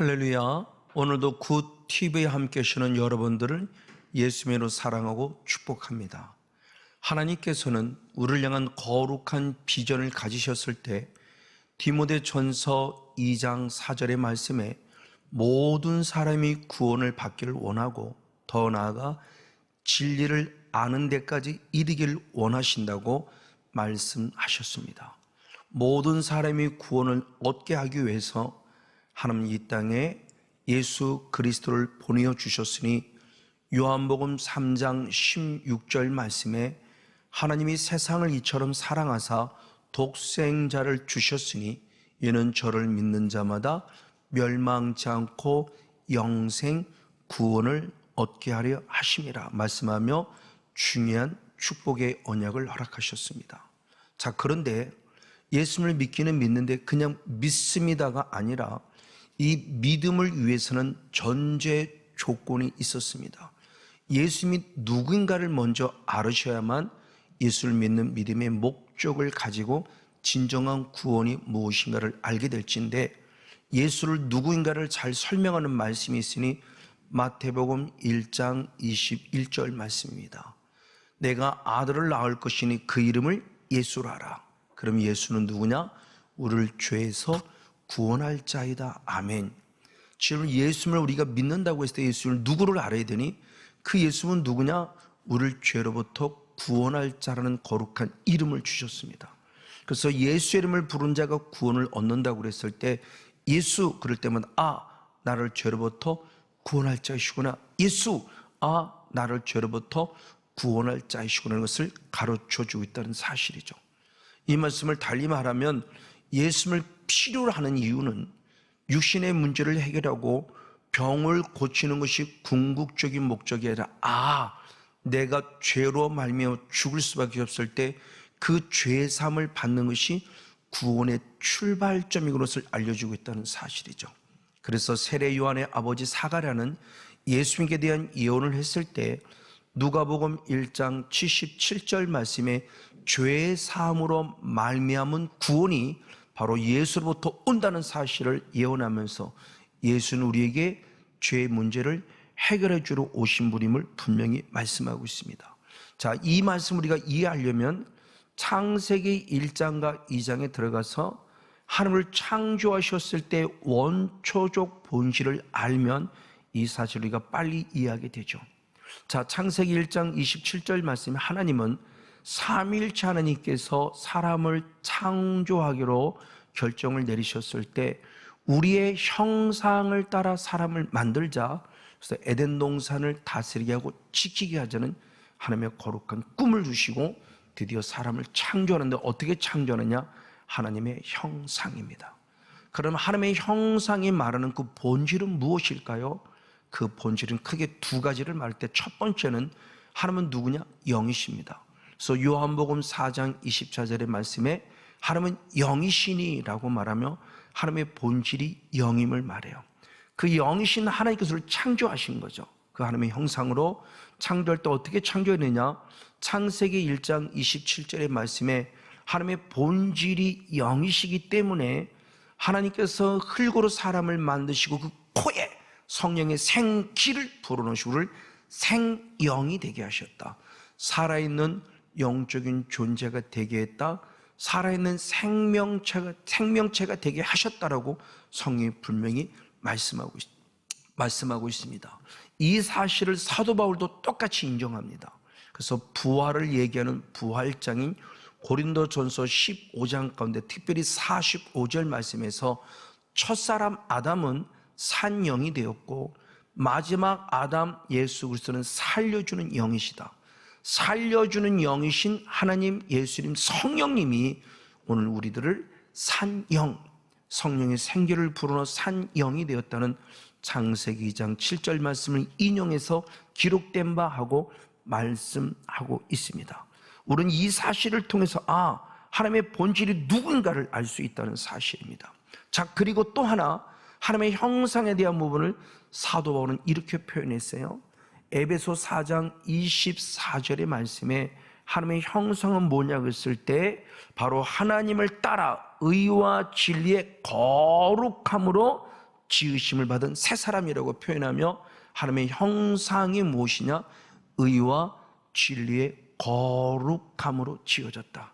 할렐루야. 오늘도 굿 TV에 함께 하시는 여러분들을 예수님으로 사랑하고 축복합니다. 하나님께서는 우리를 향한 거룩한 비전을 가지셨을 때 디모데전서 2장 4절의 말씀에 모든 사람이 구원을 받기를 원하고 더 나아가 진리를 아는 데까지 이르기를 원하신다고 말씀하셨습니다. 모든 사람이 구원을 얻게 하기 위해서 하나님 이 땅에 예수 그리스도를 보내어 주셨으니 요한복음 3장 16절 말씀에 하나님이 세상을 이처럼 사랑하사 독생자를 주셨으니 이는 저를 믿는 자마다 멸망치 않고 영생 구원을 얻게 하려 하심이라 말씀하며 중요한 축복의 언약을 허락하셨습니다. 자, 그런데 예수님을 믿기는 믿는데 그냥 믿습니다가 아니라 이 믿음을 위해서는 전제 조건이 있었습니다. 예수님이 누구인가를 먼저 알으셔야만 예수를 믿는 믿음의 목적을 가지고 진정한 구원이 무엇인가를 알게 될진데, 예수를 누구인가를 잘 설명하는 말씀이 있으니 마태복음 1장 21절 말씀입니다. 내가 아들을 낳을 것이니 그 이름을 예수라 하라. 그럼 예수는 누구냐? 우리를 죄에서 구원할 자이다. 아멘. 지금 예수님을 우리가 믿는다고 했을 때 예수를 누구를 알아야 되니, 그 예수는 누구냐? 우리를 죄로부터 구원할 자라는 거룩한 이름을 주셨습니다. 그래서 예수 이름을 부른 자가 구원을 얻는다고 그랬을 때 예수 그럴 때면 나를 죄로부터 구원할 자이시구나. 예수 나를 죄로부터 구원할 자이시구나 하는 것을 가르쳐주고 있다는 사실이죠. 이 말씀을 달리 말하면 예수님을 필요로 하는 이유는 육신의 문제를 해결하고 병을 고치는 것이 궁극적인 목적이 아니라 내가 죄로 말미암아 죽을 수밖에 없을 때 그 죄사함을 받는 것이 구원의 출발점인 것을 알려주고 있다는 사실이죠. 그래서 세례 요한의 아버지 사가랴는 예수님께 대한 예언을 했을 때 누가복음 1장 77절 말씀에 죄의 사함으로 말미암은 구원이 바로 예수로부터 온다는 사실을 예언하면서 예수는 우리에게 죄의 문제를 해결해 주러 오신 분임을 분명히 말씀하고 있습니다. 자, 이 말씀 우리가 이해하려면 창세기 1장과 2장에 들어가서 하나님을 창조하셨을 때 원초적 본질을 알면 이 사실을 우리가 빨리 이해하게 되죠. 자, 창세기 1장 27절 말씀에 하나님은 삼위일체 하나님께서 사람을 창조하기로 결정을 내리셨을 때 우리의 형상을 따라 사람을 만들자, 그래서 에덴 동산을 다스리게 하고 지키게 하자는 하나님의 거룩한 꿈을 주시고 드디어 사람을 창조하는데 어떻게 창조하느냐? 하나님의 형상입니다. 그럼 하나님의 형상이 말하는 그 본질은 무엇일까요? 그 본질은 크게 두 가지를 말할 때 첫 번째는 하나님은 누구냐? 영이십니다. 그래서 요한복음 4장 24절의 말씀에 하나님은 영이시니라고 말하며 하나님의 본질이 영임을 말해요. 그 영이신 하나님께서 우리를 창조하신 거죠. 그 하나님의 형상으로 창조할 때 어떻게 창조했느냐? 창세기 1장 27절의 말씀에 하나님의 본질이 영이시기 때문에 하나님께서 흙으로 사람을 만드시고 그 코에 성령의 생기를 불어넣으시고 우리를 생영이 되게 하셨다. 살아있는 영적인 존재가 되게 했다. 살아있는 생명체가 되게 하셨다라고 성경이 분명히 말씀하고 있습니다. 이 사실을 사도 바울도 똑같이 인정합니다. 그래서 부활을 얘기하는 부활장인 고린도전서 15장 가운데 특별히 45절 말씀에서 첫사람 아담은 산 영이 되었고 마지막 아담 예수 그리스도는 살려주는 영이시다. 살려주는 영이신 하나님 예수님 성령님이 오늘 우리들을 산영, 성령의 생기를 불어넣어 산영이 되었다는 창세기 2장 7절 말씀을 인용해서 기록된 바 하고 말씀하고 있습니다. 우리는 이 사실을 통해서 하나님의 본질이 누군가를 알 수 있다는 사실입니다. 자, 그리고 또 하나 하나님의 형상에 대한 부분을 사도 바울은 이렇게 표현했어요. 에베소 4장 24절의 말씀에 하나님의 형상은 뭐냐고 했을 때 바로 하나님을 따라 의와 진리의 거룩함으로 지으심을 받은 새 사람이라고 표현하며 하나님의 형상이 무엇이냐? 의와 진리의 거룩함으로 지어졌다.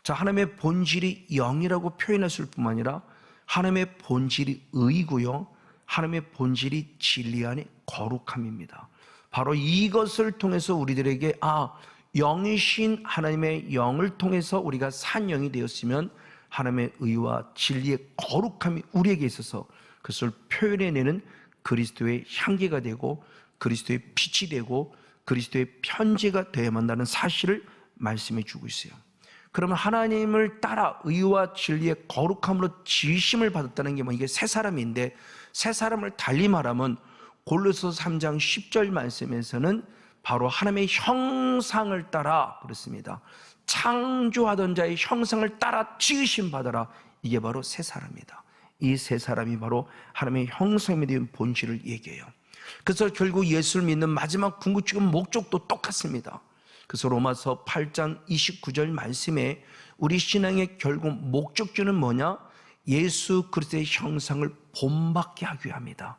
자, 하나님의 본질이 영이라고 표현했을 뿐만 아니라 하나님의 본질이 의고요, 하나님의 본질이 진리 안에 거룩함입니다. 바로 이것을 통해서 우리들에게 영이신 하나님의 영을 통해서 우리가 산 영이 되었으면 하나님의 의와 진리의 거룩함이 우리에게 있어서 그것을 표현해내는 그리스도의 향기가 되고 그리스도의 빛이 되고 그리스도의 편지가 되어야만 한다는 사실을 말씀해 주고 있어요. 그러면 하나님을 따라 의와 진리의 거룩함으로 지으심을 받았다는 게 이게 새 사람인데, 새 사람을 달리 말하면 골로새서 3장 10절 말씀에서는 바로 하나님의 형상을 따라 그렇습니다. 창조하던 자의 형상을 따라 지으심 받아라. 이게 바로 새 사람이다. 이 새 사람이 바로 하나님의 형상에 대한 본질을 얘기해요. 그래서 결국 예수를 믿는 마지막 궁극적인 목적도 똑같습니다. 그래서 로마서 8장 29절 말씀에 우리 신앙의 결국 목적지는 뭐냐? 예수 그리스도의 형상을 본받게 하기 위함이다.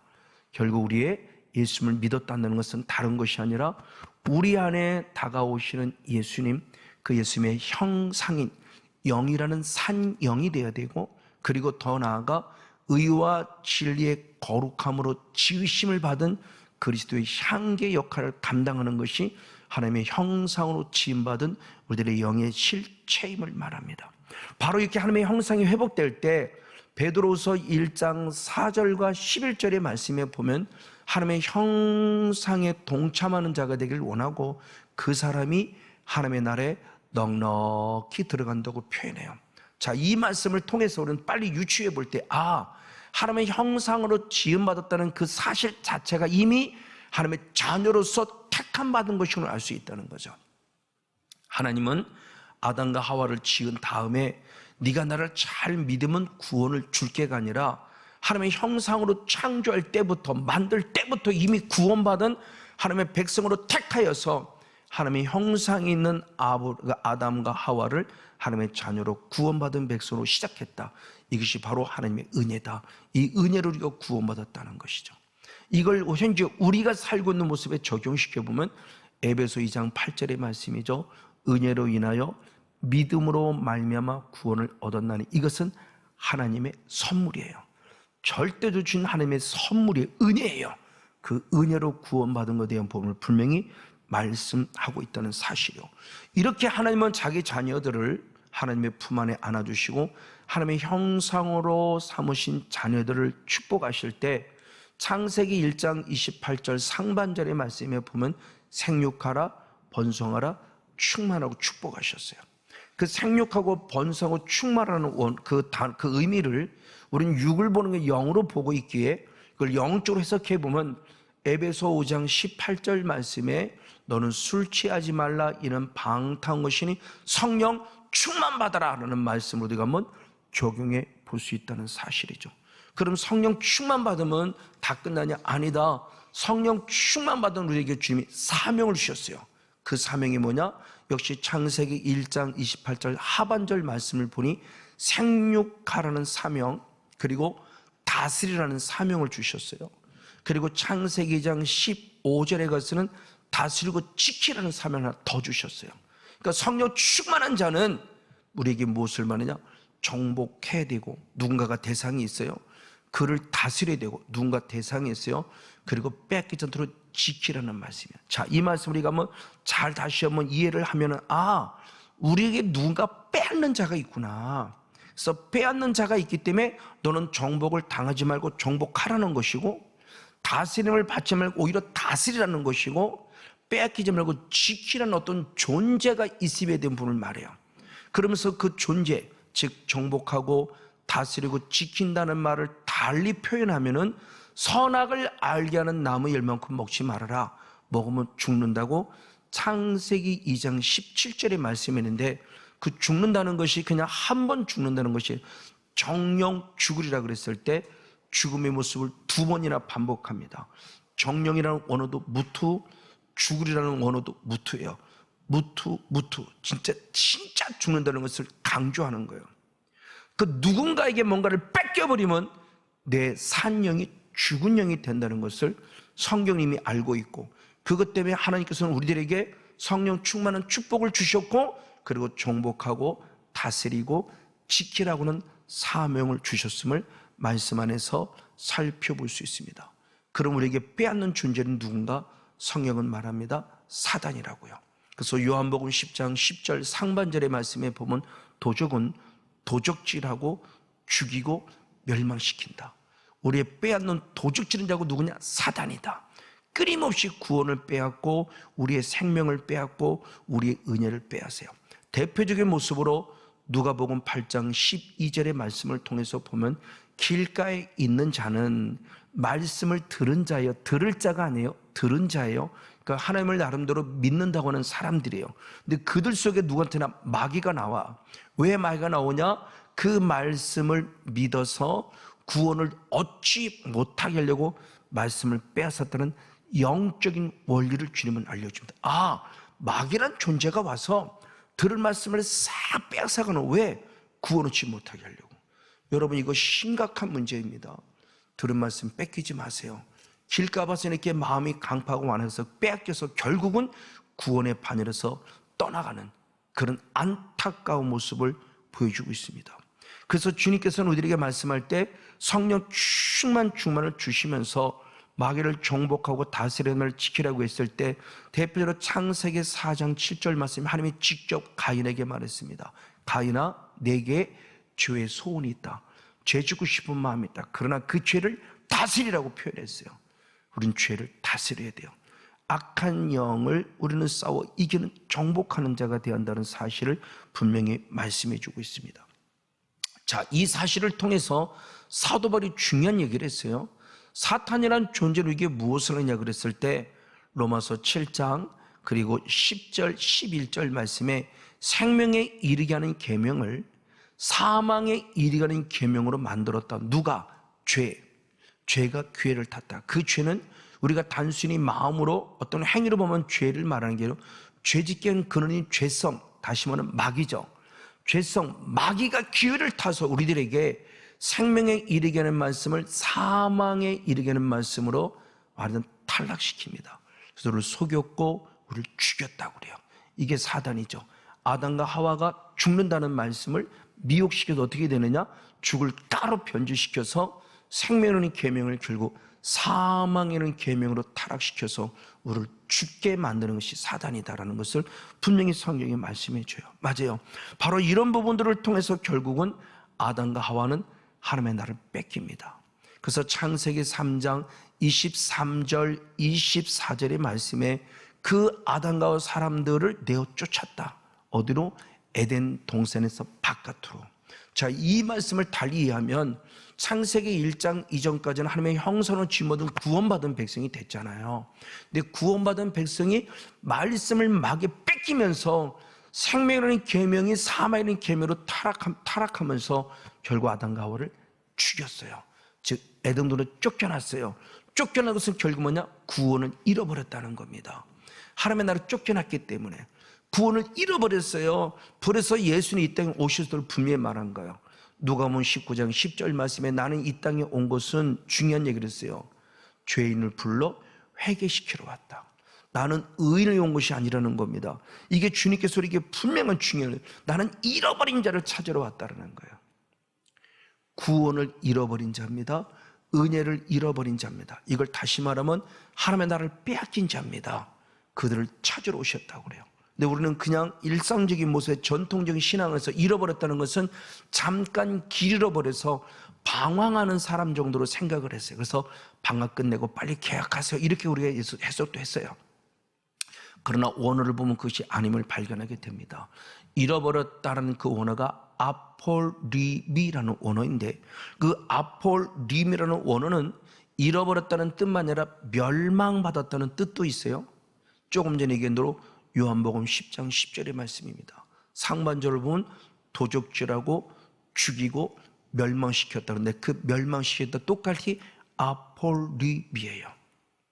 결국 우리의 예수를 믿었다는 것은 다른 것이 아니라 우리 안에 다가오시는 예수님, 그 예수님의 형상인 영이라는 산 영이 되어야 되고, 그리고 더 나아가 의와 진리의 거룩함으로 지으심을 받은 그리스도의 향기의 역할을 감당하는 것이 하나님의 형상으로 지음받은 우리들의 영의 실체임을 말합니다. 바로 이렇게 하나님의 형상이 회복될 때 베드로서 1장 4절과 11절의 말씀에 보면 하나님의 형상에 동참하는 자가 되길 원하고 그 사람이 하나님의 나라에 넉넉히 들어간다고 표현해요. 자, 이 말씀을 통해서 우리는 빨리 유추해 볼 때 하나님의 형상으로 지음받았다는 그 사실 자체가 이미 하나님의 자녀로서 택함 받은 것임을 알 수 있다는 거죠. 하나님은 아담과 하와를 지은 다음에 네가 나를 잘 믿으면 구원을 줄게가 아니라 하나님의 형상으로 창조할 때부터, 만들 때부터 이미 구원받은 하나님의 백성으로 택하여서 하나님의 형상이 있는 아담과 하와를 하나님의 자녀로 구원받은 백성으로 시작했다. 이것이 바로 하나님의 은혜다. 이 은혜로 우리가 구원받았다는 것이죠. 이걸 현재 우리가 살고 있는 모습에 적용시켜보면 에베소 2장 8절의 말씀이죠. 은혜로 인하여 믿음으로 말미암아 구원을 얻었나니 이것은 하나님의 선물이에요. 절대로 주신 하나님의 선물이 은혜예요. 그 은혜로 구원받은 것에 대한 부분을 분명히 말씀하고 있다는 사실이요. 이렇게 하나님은 자기 자녀들을 하나님의 품 안에 안아주시고 하나님의 형상으로 삼으신 자녀들을 축복하실 때 창세기 1장 28절 상반절의 말씀에 보면 생육하라 번성하라 충만하고 축복하셨어요. 그 생육하고 번성하고 충만하는 그 의미를 우리는 6을 보는 게 0으로 보고 있기에 그걸 영적으로 해석해 보면 에베소 5장 18절 말씀에 너는 술 취하지 말라 이는 방탕한 것이니 성령 충만받아라 라는 말씀으로 우리가 한번 적용해 볼 수 있다는 사실이죠. 그럼 성령 충만받으면 다 끝나냐? 아니다. 성령 충만받은 우리에게 주님이 사명을 주셨어요. 그 사명이 뭐냐? 역시 창세기 1장 28절 하반절 말씀을 보니 생육하라는 사명, 그리고 다스리라는 사명을 주셨어요. 그리고 창세기 2장 15절에 가서는 다스리고 지키라는 사명을 하나 더 주셨어요. 그러니까 성령 충만한 자는 우리에게 무엇을 말하냐? 정복해야 되고, 누군가가 대상이 있어요. 그를 다스려야 되고, 누군가 대상이 있어요. 그리고 뺏기지 않도록 지키라는 말씀이에요. 자, 이 말씀 우리가 한번 잘 다시 한번 이해를 하면은 우리에게 누군가 빼앗는 자가 있구나. 그래서 빼앗는 자가 있기 때문에 너는 정복을 당하지 말고 정복하라는 것이고, 다스림을 받지 말고 오히려 다스리라는 것이고, 빼앗기지 말고 지키라는 어떤 존재가 있음에 대한 부분을 말해요. 그러면서 그 존재, 즉 정복하고 다스리고 지킨다는 말을 달리 표현하면은 선악을 알게 하는 나무 열만큼 먹지 말아라. 먹으면 죽는다고 창세기 2장 17절의 말씀이 있는데, 그 죽는다는 것이 그냥 한 번 죽는다는 것이 정령 죽으리라 그랬을 때 죽음의 모습을 2번이나 반복합니다. 정령이라는 원어도 무투, 죽으리라는 원어도 무투예요. 무투, 진짜 죽는다는 것을 강조하는 거예요. 그 누군가에게 뭔가를 뺏겨버리면 내 산영이 죽은 영이 된다는 것을 성경님이 알고 있고, 그것 때문에 하나님께서는 우리들에게 성령 충만한 축복을 주셨고, 그리고 정복하고 다스리고 지키라고는 사명을 주셨음을 말씀 안에서 살펴볼 수 있습니다. 그럼 우리에게 빼앗는 존재는 누군가? 성경은 말합니다. 사단이라고요. 그래서 요한복음 10장 10절 상반절의 말씀에 보면 도적은 도적질하고 죽이고 멸망시킨다. 우리의 빼앗는 도적질은 자고 누구냐? 사단이다. 끊임없이 구원을 빼앗고 우리의 생명을 빼앗고 우리의 은혜를 빼앗아요. 대표적인 모습으로 누가복음 8장 12절의 말씀을 통해서 보면 길가에 있는 자는 말씀을 들은 자예요. 들을 자가 아니에요. 들은 자예요. 그러니까 하나님을 나름대로 믿는다고 하는 사람들이에요. 근데 그들 속에 누구한테나 마귀가 나와. 왜 마귀가 나오냐? 그 말씀을 믿어서 구원을 얻지 못하게 하려고 말씀을 빼앗았다는 영적인 원리를 주님은 알려줍니다. 아, 마귀란 존재가 와서 들을 말씀을 싹 빼앗아가는, 왜? 구원 얻지 못하게 하려고. 여러분, 이거 심각한 문제입니다. 들은 말씀 뺏기지 마세요. 길가 봐서 이렇게 마음이 강팍하고 완해서 빼앗겨서 결국은 구원의 반열에서 떠나가는 그런 안타까운 모습을 보여주고 있습니다. 그래서 주님께서는 우리에게 말씀할 때 성령 충만을 주시면서 마귀를 정복하고 다스리는 지키라고 했을 때 대표적으로 창세기 4장 7절 말씀, 하나님이 직접 가인에게 말했습니다. 가인아, 내게 죄의 소원이 있다. 죄 짓고 싶은 마음이 있다. 그러나 그 죄를 다스리라고 표현했어요. 우리는 죄를 다스려야 돼요. 악한 영을 우리는 싸워 이기는, 정복하는 자가 되어야 한다는 사실을 분명히 말씀해 주고 있습니다. 자, 이 사실을 통해서 사도 바울이 중요한 얘기를 했어요. 사탄이란 존재는 이게 무엇을 하냐 그랬을 때 로마서 7장 그리고 10절 11절 말씀에 생명에 이르게 하는 계명을 사망에 이르게 하는 계명으로 만들었다. 누가? 죄가 기회를 탔다. 그 죄는 우리가 단순히 마음으로 어떤 행위로 보면 죄를 말하는 게 아니라 죄짓게 하는 근원이 죄성, 다시 말하면 마귀죠. 죄성, 마귀가 기회를 타서 우리들에게 생명에 이르게 하는 말씀을 사망에 이르게 하는 말씀으로 완전 탈락시킵니다. 그래서 우리를 속였고 우리를 죽였다고 그래요. 이게 사단이죠. 아담과 하와가 죽는다는 말씀을 미혹시켜서 어떻게 되느냐? 죽을 따로 변질시켜서 생명이라는 계명을 결국 사망이라는 계명으로 타락시켜서 우리를 죽게 만드는 것이 사단이다라는 것을 분명히 성경이 말씀해 줘요. 맞아요. 바로 이런 부분들을 통해서 결국은 아담과 하와는 하나님의 나를 뺏깁니다. 그래서 창세기 3장 23절 24절의 말씀에 그 아담과 하와 사람들을 내어 쫓았다. 어디로? 에덴 동산에서 바깥으로. 자, 이 말씀을 달리 이해하면 창세기 1장 이전까지는 하나님의 형상으로 쥐어든 구원받은 백성이 됐잖아요. 근데 구원받은 백성이 말씀을 마귀에 뺏기면서 생명이라는 계명이 사망이라는 계명으로 타락하면서 결국 아담과 하와를 죽였어요. 즉 에덴으로 쫓겨났어요. 쫓겨난 것은 결국 뭐냐? 구원을 잃어버렸다는 겁니다. 하나님의 나라를 쫓겨났기 때문에 구원을 잃어버렸어요. 그래서 예수는 이 땅에 오셔서 분명히 말한 거예요. 누가복음 19장 10절 말씀에 나는 이 땅에 온 것은 중요한 얘기를 했어요. 죄인을 불러 회개시키러 왔다. 나는 의인을 온 것이 아니라는 겁니다. 이게 주님께서 이게 분명한 중요해요. 나는 잃어버린 자를 찾으러 왔다는 거예요. 구원을 잃어버린 자입니다. 은혜를 잃어버린 자입니다. 이걸 다시 말하면 하나님의 나라를 빼앗긴 자입니다. 그들을 찾으러 오셨다고 그래요. 근데 우리는 그냥 일상적인 모습의 전통적인 신앙에서 잃어버렸다는 것은 잠깐 길 잃어버려서 방황하는 사람 정도로 생각을 했어요. 그래서 방학 끝내고 빨리 계약하세요. 이렇게 우리가 해석도 했어요. 그러나 원어를 보면 그것이 아님을 발견하게 됩니다. 잃어버렸다는 그 원어가 아폴리미라는 원어인데 그 아폴리미라는 원어는 잃어버렸다는 뜻만 아니라 멸망받았다는 뜻도 있어요. 조금 전에 얘기한 대로 요한복음 10장 10절의 말씀입니다. 상반절을 보면 도적질하고 죽이고 멸망시켰다. 그런데 그 멸망시켰다 똑같이 아폴리미예요.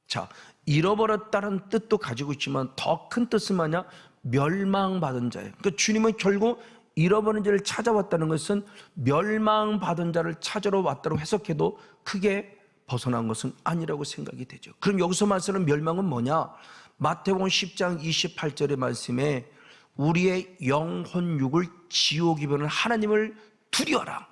자, 잃어버렸다는 뜻도 가지고 있지만 더 큰 뜻은 뭐냐? 멸망받은 자예요. 그러니까 주님은 결국 잃어버린 자를 찾아왔다는 것은 멸망받은 자를 찾으러 왔다고 해석해도 크게 벗어난 것은 아니라고 생각이 되죠. 그럼 여기서 말씀하는 멸망은 뭐냐? 마태복음 10장 28절의 말씀에 우리의 영혼육을 지옥이 보는 하나님을 두려워라,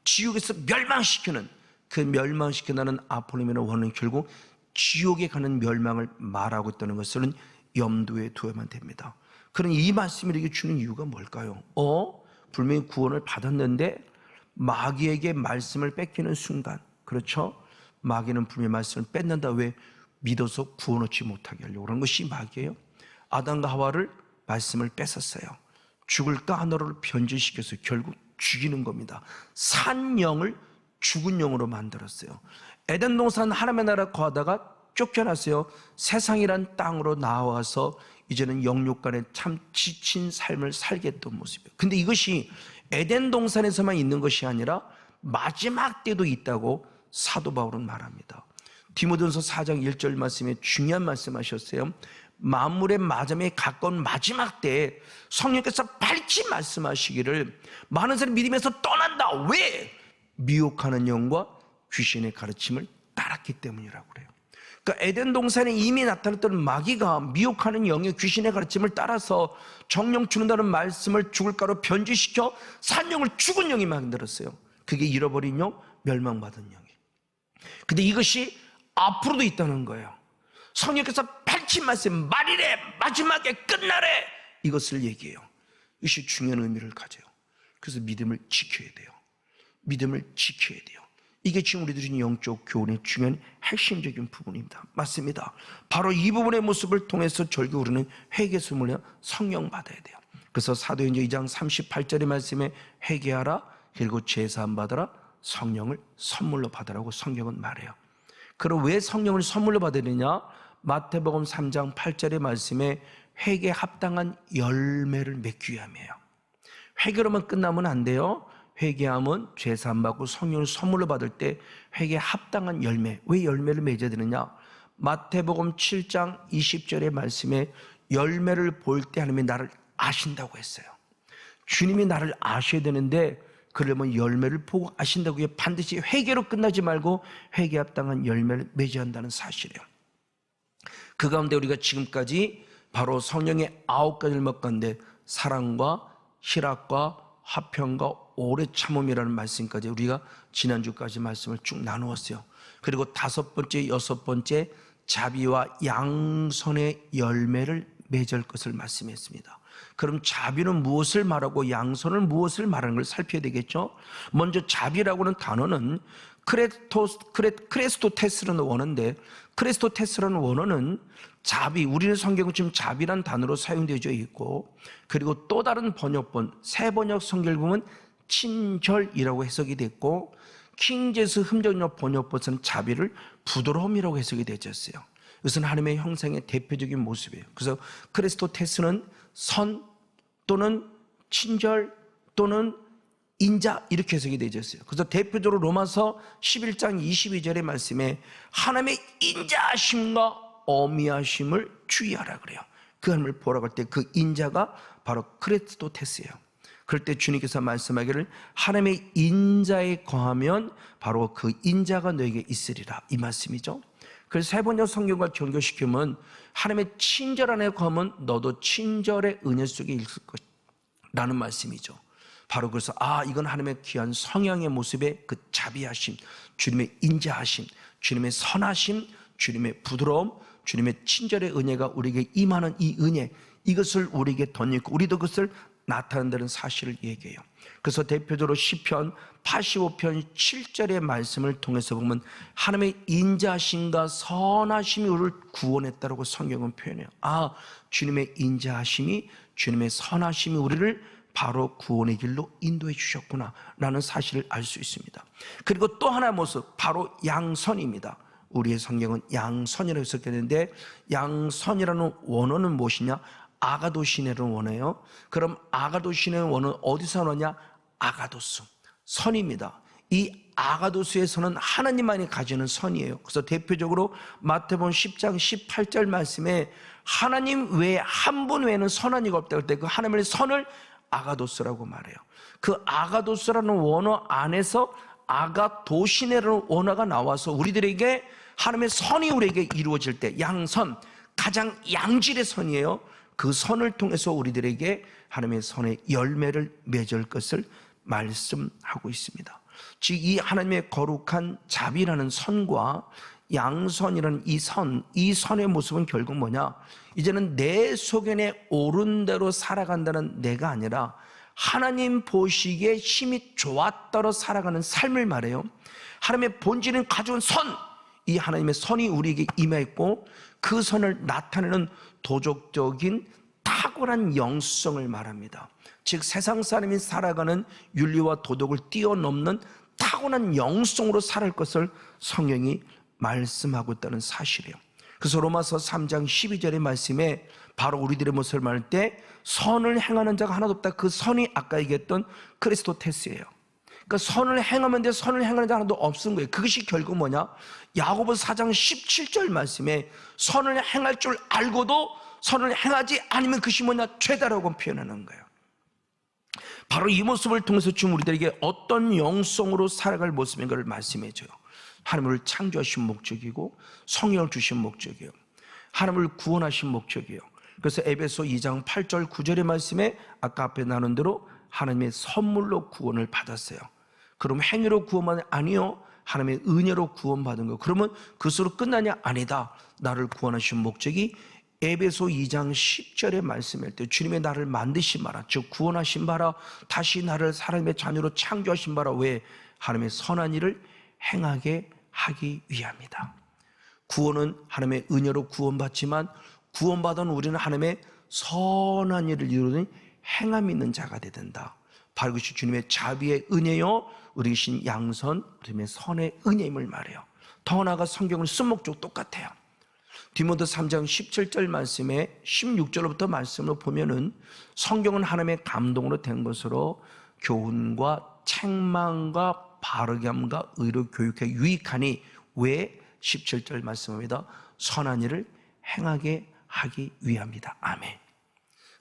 지옥에서 멸망시키는, 그 멸망시킨다는 아포리면의 원은 결국 지옥에 가는 멸망을 말하고 있다는 것을 염두에 두어야만 됩니다. 그럼 이 말씀을 이렇게 주는 이유가 뭘까요? 분명히 구원을 받았는데 마귀에게 말씀을 뺏기는 순간, 그렇죠? 마귀는 분명히 말씀을 뺏는다. 왜? 믿어서 구원 얻지 못하게 하려고 그런 것이 마귀예요. 아담과 하와를 말씀을 뺏었어요. 죽을까 하늘을 변질시켜서 결국 죽이는 겁니다. 산 영을 죽은 영으로 만들었어요. 에덴 동산 하나님의 나라 거하다가 쫓겨났어요. 세상이란 땅으로 나와서 이제는 영육간에 참 지친 삶을 살겠던 모습이에요. 근데 이것이 에덴 동산에서만 있는 것이 아니라 마지막 때도 있다고 사도 바울은 말합니다. 디모데전서 4장 1절 말씀에 중요한 말씀하셨어요. 만물의 마지막에 가까운 마지막 때에 성령께서 밝히 말씀하시기를 많은 사람이 믿으면서 떠난다. 왜? 미혹하는 영과 귀신의 가르침을 따랐기 때문이라고 그래요. 그러니까 에덴 동산에 이미 나타났던 마귀가 미혹하는 영의 귀신의 가르침을 따라서 정령 죽는다는 말씀을 죽을가로 변질시켜 산영을 죽은 영이 만들었어요. 그게 잃어버린 영, 멸망받은 영이. 근데 이것이 앞으로도 있다는 거예요. 성령께서 밝힌 말씀, 말이래, 마지막에 끝나래, 이것을 얘기해요. 이것이 중요한 의미를 가져요. 그래서 믿음을 지켜야 돼요. 믿음을 지켜야 돼요. 이게 지금 우리들이 영적 교훈의 중요한 핵심적인 부분입니다. 맞습니다. 바로 이 부분의 모습을 통해서 절규 우리는 회개수문에 성령 받아야 돼요. 그래서 사도행전 2장 38절의 말씀에 회개하라, 그리고 제사함 받아라, 성령을 선물로 받으라고 성경은 말해요. 그럼 왜 성령을 선물로 받아야 되냐? 마태복음 3장 8절의 말씀에 회개에 합당한 열매를 맺기 위함이에요. 회개로만 끝나면 안 돼요. 회개하면 죄사함 받고 성령을 선물로 받을 때 회개에 합당한 열매. 왜 열매를 맺어야 되느냐? 마태복음 7장 20절의 말씀에 열매를 볼 때 하나님이 나를 아신다고 했어요. 주님이 나를 아셔야 되는데 그러면 열매를 보고 아신다고 해요. 반드시 회개로 끝나지 말고 회개에 합당한 열매를 맺어야 한다는 사실이에요. 그 가운데 우리가 지금까지 바로 성령의 9가지를 먹었는데 사랑과 희락과 화평과 오래 참음이라는 말씀까지 우리가 지난주까지 말씀을 쭉 나누었어요. 그리고 5번째, 6번째 자비와 양선의 열매를 맺을 것을 말씀했습니다. 그럼 자비는 무엇을 말하고 양선은 무엇을 말하는 걸 살펴야 되겠죠. 먼저 자비라고는 단어는 크레스토테스라는 원어인데, 크레스토테스라는 원어는 자비, 우리는 성경은 지금 자비라는 단어로 사용되어 있고, 그리고 또 다른 번역본, 새 번역 성경을 보면 친절이라고 해석이 됐고, 킹제스 흠정역 번역본은 자비를 부드러움이라고 해석이 되었어요. 이것은 하나님의 형상의 대표적인 모습이에요. 그래서 크리스토테스는 선 또는 친절 또는 인자, 이렇게 해석이 되었어요. 그래서 대표적으로 로마서 11장 22절의 말씀에 하나님의 인자하심과 어미하심을 주의하라 그래요. 그 하나님을 보라고 할 때 그 인자가 바로 크리스토테스예요. 그럴 때 주님께서 말씀하기를 하나님의 인자에 거하면 바로 그 인자가 너에게 있으리라, 이 말씀이죠. 그래서 세 번역 성경과 연결시키면 하나님의 친절 안에 거하면 너도 친절의 은혜 속에 있을 것이라는 말씀이죠. 바로 그래서 이건 하나님의 귀한 성향의 모습의 그 자비하심, 주님의 인자하심, 주님의 선하심, 주님의 부드러움, 주님의 친절의 은혜가 우리에게 임하는 이 은혜, 이것을 우리에게 덧입고 우리도 그것을 나타낸다는 사실을 얘기해요. 그래서 대표적으로 시편 85편 7절의 말씀을 통해서 보면 하나님의 인자하심과 선하심이 우리를 구원했다고 성경은 표현해요. 주님의 인자하심이, 주님의 선하심이 우리를 바로 구원의 길로 인도해 주셨구나 라는 사실을 알 수 있습니다. 그리고 또 하나의 모습, 바로 양선입니다. 우리의 성경은 양선이라고 해석했는데, 양선이라는 원어는 무엇이냐? 아가도시네라는 원어예요. 그럼 아가도시네의 원어는 어디서 나오냐? 아가도스, 선입니다. 이 아가도스의 선은 하나님만이 가지는 선이에요. 그래서 대표적으로 마태복음 10장 18절 말씀에 하나님 외에 한 분 외에는 선한 이가 없다고 할 때 그 하나님의 선을 아가도스라고 말해요. 그 아가도스라는 원어 안에서 아가도시네라는 원어가 나와서 우리들에게 하나님의 선이 우리에게 이루어질 때, 양선, 가장 양질의 선이에요. 그 선을 통해서 우리들에게 하나님의 선의 열매를 맺을 것을 말씀하고 있습니다. 즉 이 하나님의 거룩한 자비라는 선과 양선이라는 이 선의 모습은 결국 뭐냐? 이제는 내 속에 옳은 대로 살아간다는 내가 아니라 하나님 보시기에 힘이 좋았더러 살아가는 삶을 말해요. 하나님의 본질은 가져온 선, 이 하나님의 선이 우리에게 임했고 그 선을 나타내는 도덕적인 탁월한 영성을 말합니다. 즉 세상 사람이 살아가는 윤리와 도덕을 뛰어넘는 타고난 영성으로 살아갈 것을 성경이 말씀하고 있다는 사실이에요. 그래서 로마서 3장 12절의 말씀에 바로 우리들의 모습을 말할 때 선을 행하는 자가 하나도 없다. 그 선이 아까 얘기했던 크리스토테스예요. 그러니까 선을 행하면 돼, 선을 행하는 자 하나도 없은 거예요. 그것이 결국 뭐냐? 야고보 4장 17절 말씀에 선을 행할 줄 알고도 선을 행하지 않으면 그것이 뭐냐? 죄다라고 표현하는 거예요. 바로 이 모습을 통해서 지금 우리들에게 어떤 영성으로 살아갈 모습인 것을 말씀해줘요. 하나님을 창조하신 목적이고 성령을 주신 목적이에요. 하나님을 구원하신 목적이에요. 그래서 에베소 2장 8절 9절의 말씀에 아까 앞에 나눈 대로 하나님의 선물로 구원을 받았어요. 그럼 행위로 구원받은 아니요, 하나님의 은혜로 구원받은 거. 그러면 그것으로 끝나냐? 아니다. 나를 구원하신 목적이 에베소 2장 10절의 말씀일 때 주님의 나를 만드신 바라, 즉 구원하신 바라, 다시 나를 하나님의 자녀로 창조하신 바라. 왜? 하나님의 선한 일을 행하게 하기 위함이다. 구원은 하나님의 은혜로 구원받지만 구원받은 우리는 하나님의 선한 일을 이루는 행함 있는 자가 되야 된다. 바로 그것이 주님의 자비의 은혜요, 우리 신 양선, 주님의 선의 은혜임을 말해요. 더 나아가 성경을 쓴 목적 똑같아요. 디모데 3장 17절 말씀에 16절부터 말씀을 보면은 성경은 하나님의 감동으로 된 것으로 교훈과 책망과 바르게 함과 의로 교육해 유익하니, 왜? 17절 말씀입니다. 선한 일을 행하게 하기 위함이다. 아멘.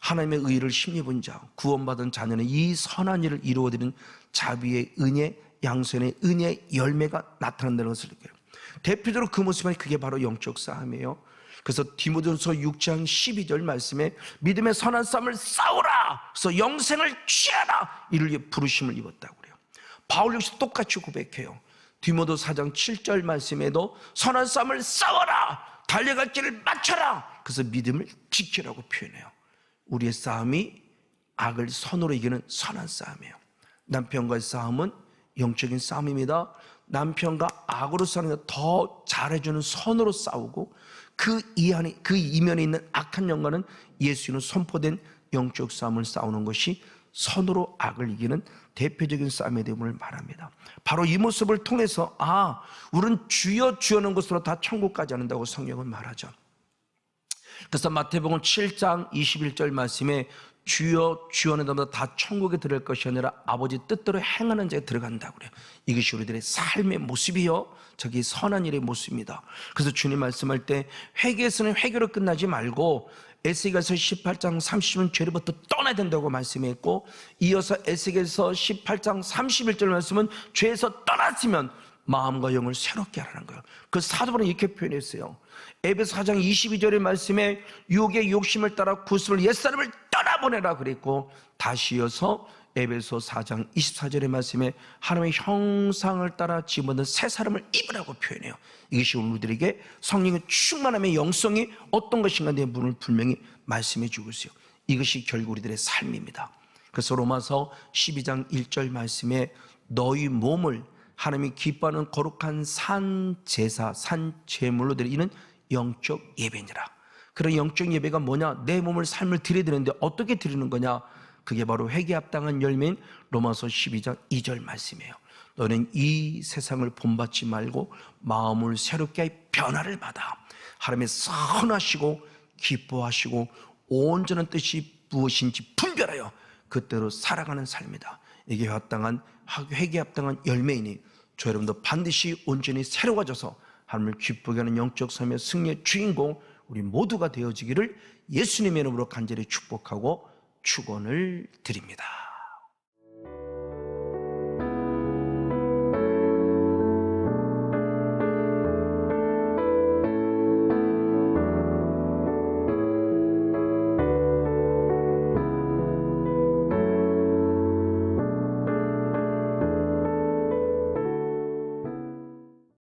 하나님의 의를 힘입은 자, 구원받은 자녀는 이 선한 일을 이루어드리는 자비의 은혜, 양선의 은혜의 열매가 나타난다는 것을 느껴요. 대표적으로 그 모습은 그게 바로 영적 싸움이에요. 그래서 디모데후서 6장 12절 말씀에 믿음의 선한 싸움을 싸우라, 그래서 영생을 취하라, 이를 부르심을 입었다고 그래요. 바울 역시 똑같이 고백해요. 디모데 4장 7절 말씀에도 선한 싸움을 싸워라, 달려갈 길을 맞춰라, 그래서 믿음을 지키라고 표현해요. 우리의 싸움이 악을 선으로 이기는 선한 싸움이에요. 남편과의 싸움은 영적인 싸움입니다. 남편과 악으로 싸우는 것 더 잘해주는 선으로 싸우고, 그 이면에 있는 악한 영과는 예수는 선포된 영적 싸움을 싸우는 것이 선으로 악을 이기는 대표적인 싸움의 대목을 말합니다. 바로 이 모습을 통해서 우리는 주여 주여는 것으로 다 천국 가지 않는다고 성경은 말하죠. 그래서 마태복음 7장 21절 말씀에 주여 주여는 다 천국에 들어갈 것이 아니라 아버지 뜻대로 행하는 자에 들어간다고 그래요. 이것이 우리들의 삶의 모습이요, 저기 선한 일의 모습입니다. 그래서 주님 말씀할 때 회개에서는 회개로 끝나지 말고 에스겔서 18장 30은 죄로부터 떠나야 된다고 말씀했고, 이어서 에스겔서 18장 31절 말씀은 죄에서 떠났으면 마음과 영을 새롭게 하라는 거예요. 그 사도바울은 이렇게 표현했어요. 에베소 4장 22절의 말씀에 육의 욕심을 따라 구습을 옛사람을 떠나보내라 그랬고, 다시 이어서 에베소 4장 24절의 말씀에 하나님의 형상을 따라 지음받은 새 사람을 입으라고 표현해요. 이것이 우리들에게 성령의 충만함의 영성이 어떤 것인가 내 문을 분명히 말씀해 주고 있어요. 이것이 결국 우리들의 삶입니다. 그래서 로마서 12장 1절 말씀에 너희 몸을 하나님이 기뻐하는 거룩한 산 제사, 산 제물로 드리는 영적 예배니라. 그런 영적 예배가 뭐냐? 내 몸을 삶을 드려야 되는데 어떻게 드리는 거냐? 그게 바로 회개에 합당한 열매인 로마서 12장 2절 말씀이에요. 너는 이 세상을 본받지 말고 마음을 새롭게 하여 변화를 받아 하나님의 선하시고 기뻐하시고 온전한 뜻이 무엇인지 분별하여 그대로 살아가는 삶이다. 이게 회개에 합당한 열매이니 저 여러분도 반드시 온전히 새로워져서 하나님을 기쁘게 하는 영적 삶의 승리의 주인공 우리 모두가 되어지기를 예수님의 이름으로 간절히 축복하고 축원을 드립니다.